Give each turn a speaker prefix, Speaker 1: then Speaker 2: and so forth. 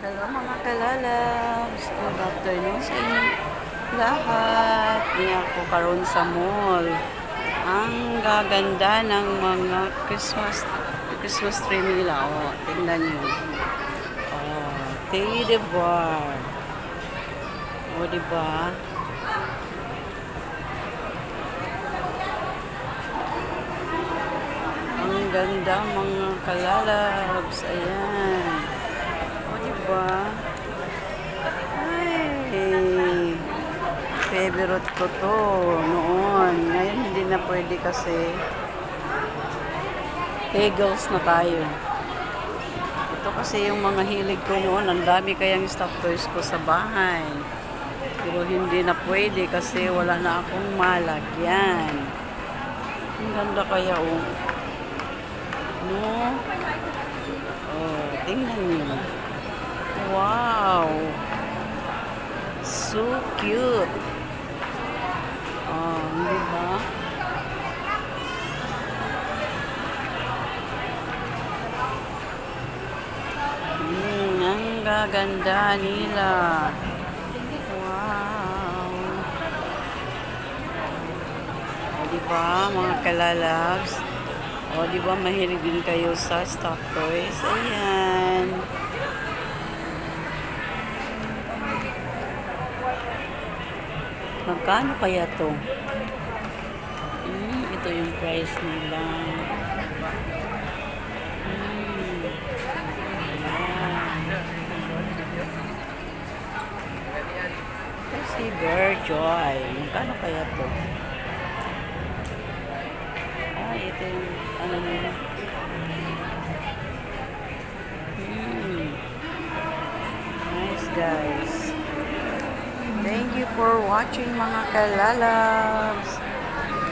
Speaker 1: Hello mga kalalabs. Good afternoon sa inyo lahat. Ni ako karon sa mall. Ang gaganda ng mga Christmas tree nila. Oh, tingnan niyo. Oh, teddy bear. Oh, di ba? Ang ganda mga kalalabs. Ayan. Oh, di ba? Ay, favorite ko to noon. Ngayon hindi na pwede kasi Hegels na tayo. Ito kasi yung mga hilig ko noon. Ang dami kayang stuffed toys ko sa bahay. Pero hindi na pwede kasi wala na akong malagyan. Ang ganda kaya oh. No? Oh, tingnan niyo. Wow! So cute. Oh, di ba? Ang gaganda nila. Wow. O, di ba, mga kalalabs? O, di ba, mahilig din kayo sa stuffed toys? Ayan. Magkano kaya to? Ito yung price nila. Si Bear Joy. Magkano kaya to? Ito yung ano nila. Nice guys. Thank you for watching mga kalalabs.